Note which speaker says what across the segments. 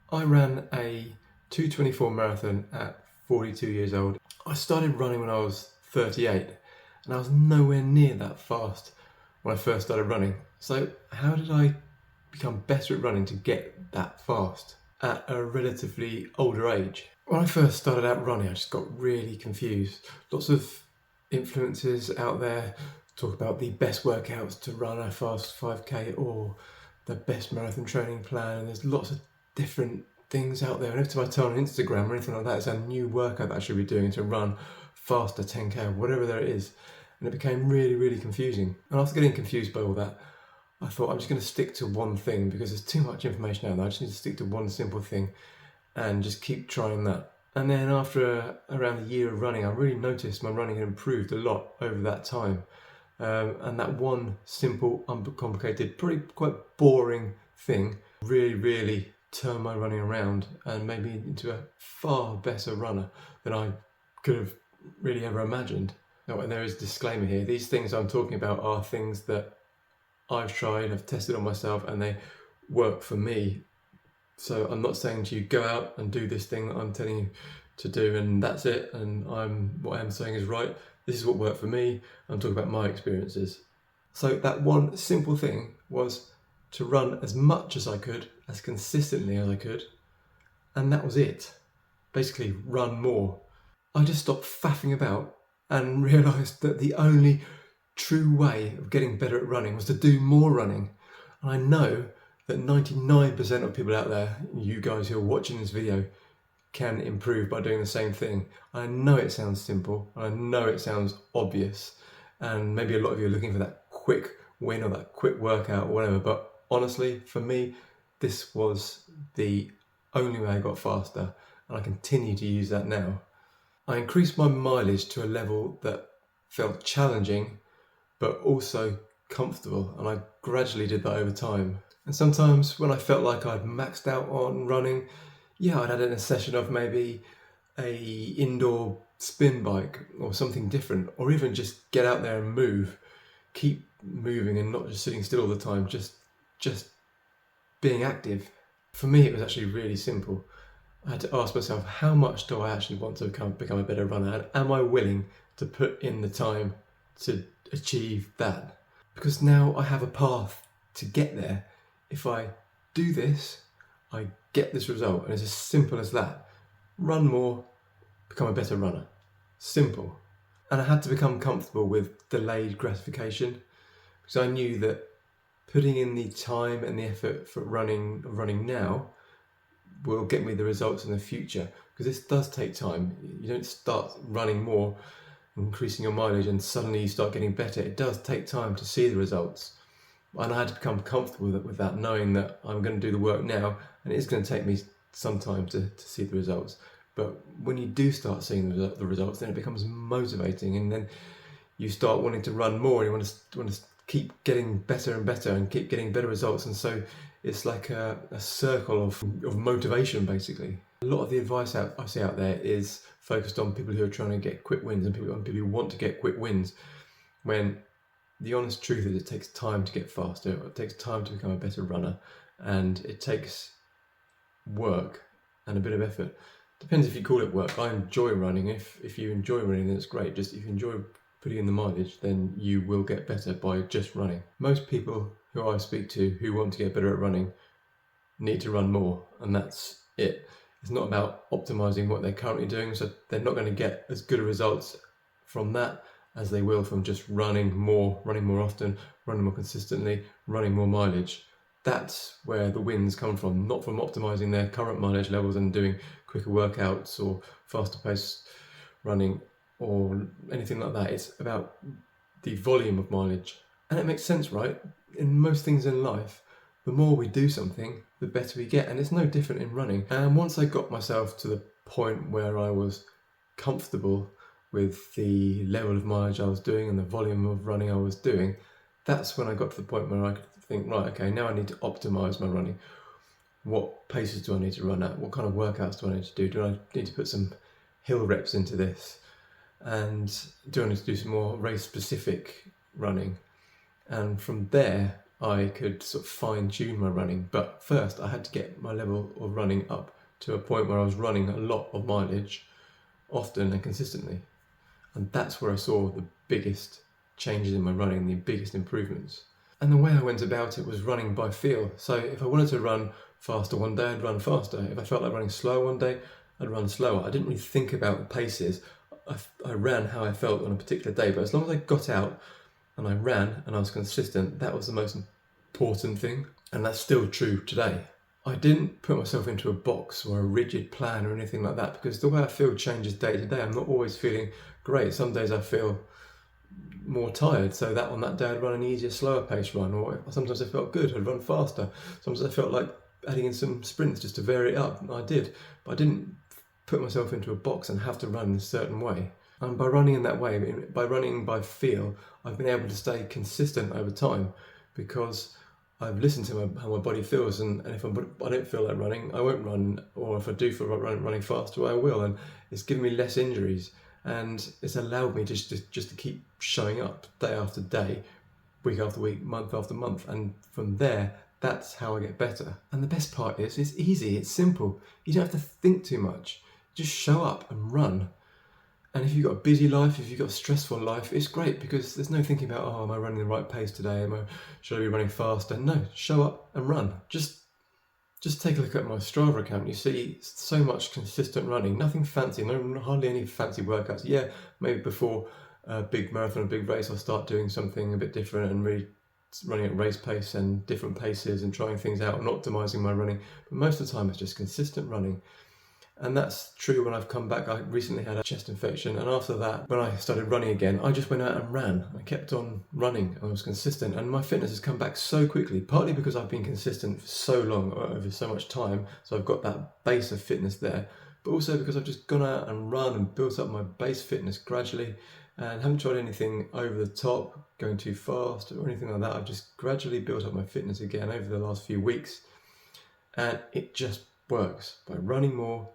Speaker 1: I ran a 2:24 marathon at 42 years old. I started running when I was 38 and I was nowhere near that fast when I first started running. So how did I become better at running to get that fast at a relatively older age? When I first started out running, I just got really confused. Lots of influences out there talk about the best workouts to run a fast 5k or the best marathon training plan, and there's lots of different things out there. And every time I turn on Instagram or anything like that, it's a new workout that I should be doing to run faster, 10k, or whatever there is. And it became really, really confusing. And after getting confused by all that, I thought I'm just going to stick to one thing because there's too much information out there. I just need to stick to one simple thing and just keep trying that. And then after around a year of running, I really noticed my running had improved a lot over that time. And that one simple, uncomplicated, probably quite boring thing really, really turned my running around and made me into a far better runner than I could have really ever imagined. Now, and there is a disclaimer here. These things I'm talking about are things that I've tried, I've tested on myself, and they work for me. So I'm not saying to you, go out and do this thing that I'm telling you to do and that's it, and what I'm saying is right. This is what worked for me. I'm talking about my experiences. So that one simple thing was to run as much as I could, as consistently as I could, and that was it. Basically, run more. I just stopped faffing about and realised that the only true way of getting better at running was to do more running. And I know that 99% of people out there, you guys who are watching this video, can improve by doing the same thing. I know it sounds simple, I know it sounds obvious, and maybe a lot of you are looking for that quick win or that quick workout or whatever, but honestly, for me, this was the only way I got faster, and I continue to use that now. I increased my mileage to a level that felt challenging, but also comfortable, and I gradually did that over time. And sometimes when I felt like I'd maxed out on running, I'd add in a session of maybe a indoor spin bike or something different, or even just get out there and move, keep moving and not just sitting still all the time, just being active. For me, it was actually really simple. I had to ask myself, how much do I actually want to become a better runner? And am I willing to put in the time to achieve that? Because now I have a path to get there. If I do this, I get this result, and it's as simple as that. Run more, become a better runner. Simple. And I had to become comfortable with delayed gratification, because I knew that putting in the time and the effort for running now will get me the results in the future, because this does take time. You don't start running more, increasing your mileage, and suddenly you start getting better. It does take time to see the results. And I had to become comfortable with that, knowing that I'm going to do the work now, and it's going to take me some time to see the results. But when you do start seeing the results, then it becomes motivating, and then you start wanting to run more, and you want to keep getting better and better and keep getting better results. And so it's like a circle of motivation, basically. A lot of the advice I see out there is focused on people who are trying to get quick wins and people who want to get quick wins, when the honest truth is it takes time to get faster, it takes time to become a better runner, and it takes work and a bit of effort. Depends if you call it work. I enjoy running. If you enjoy running, then it's great. Just if you enjoy putting in the mileage, then you will get better by just running. Most people who I speak to who want to get better at running need to run more, and that's it. It's not about optimizing what they're currently doing, so they're not going to get as good results from that as they will from just running more often, running more consistently, running more mileage. That's where the wins come from, not from optimizing their current mileage levels and doing quicker workouts or faster pace running or anything like that. It's about the volume of mileage. And it makes sense, right? In most things in life, the more we do something, the better we get. And it's no different in running. And once I got myself to the point where I was comfortable with the level of mileage I was doing and the volume of running I was doing, that's when I got to the point where I could think, right, okay, now I need to optimize my running. What paces do I need to run at? What kind of workouts do I need to do? Do I need to put some hill reps into this? And do I need to do some more race specific running? And from there, I could sort of fine tune my running. But first I had to get my level of running up to a point where I was running a lot of mileage, often and consistently. And that's where I saw the biggest changes in my running, the biggest improvements. And the way I went about it was running by feel. So if I wanted to run faster one day, I'd run faster. If I felt like running slower one day, I'd run slower. I didn't really think about the paces. I ran how I felt on a particular day, but as long as I got out and I ran and I was consistent, that was the most important thing. And that's still true today. I didn't put myself into a box or a rigid plan or anything like that, because the way I feel changes day to day. I'm not always feeling great. Some days I feel more tired, so that on that day I'd run an easier, slower pace run, or sometimes I felt good, I'd run faster. Sometimes I felt like adding in some sprints just to vary it up, and I did, but I didn't put myself into a box and have to run in a certain way. And by running in that way, by running by feel, I've been able to stay consistent over time, because I've listened to how my body feels, and if I don't feel like running, I won't run, or if I do feel like running faster, I will, and it's given me less injuries, and it's allowed me just to keep showing up day after day, week after week, month after month, and from there, that's how I get better. And the best part is, it's easy, it's simple. You don't have to think too much. Just show up and run. And if you've got a busy life, if you've got a stressful life, it's great, because there's no thinking about, oh, am I running the right pace today? Should I be running faster? No, show up and run. Just take a look at my Strava account. You see so much consistent running, nothing fancy, hardly any fancy workouts. Yeah, maybe before a big marathon, a big race, I'll start doing something a bit different and really running at race pace and different paces and trying things out and optimizing my running. But most of the time it's just consistent running. And that's true when I've come back. I recently had a chest infection, and after that, when I started running again, I just went out and ran. I kept on running. I was consistent, and my fitness has come back so quickly, partly because I've been consistent for so long, over so much time, so I've got that base of fitness there, but also because I've just gone out and run and built up my base fitness gradually, and haven't tried anything over the top, going too fast or anything like that. I've just gradually built up my fitness again over the last few weeks, and it just works. By running more,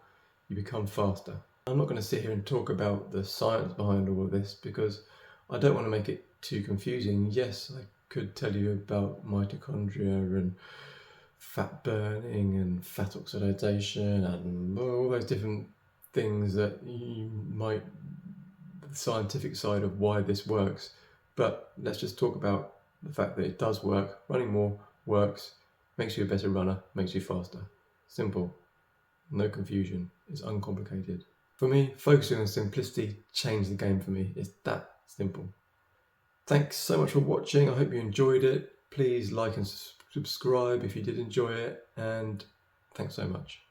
Speaker 1: you become faster. I'm not going to sit here and talk about the science behind all of this, because I don't want to make it too confusing. Yes, I could tell you about mitochondria and fat burning and fat oxidation and all those different things that you might, the scientific side of why this works. But let's just talk about the fact that it does work. Running more works, makes you a better runner, makes you faster. Simple. No confusion. It's uncomplicated. For me, focusing on simplicity changed the game for me. It's that simple. Thanks so much for watching. I hope you enjoyed it. Please like and subscribe if you did enjoy it, and thanks so much.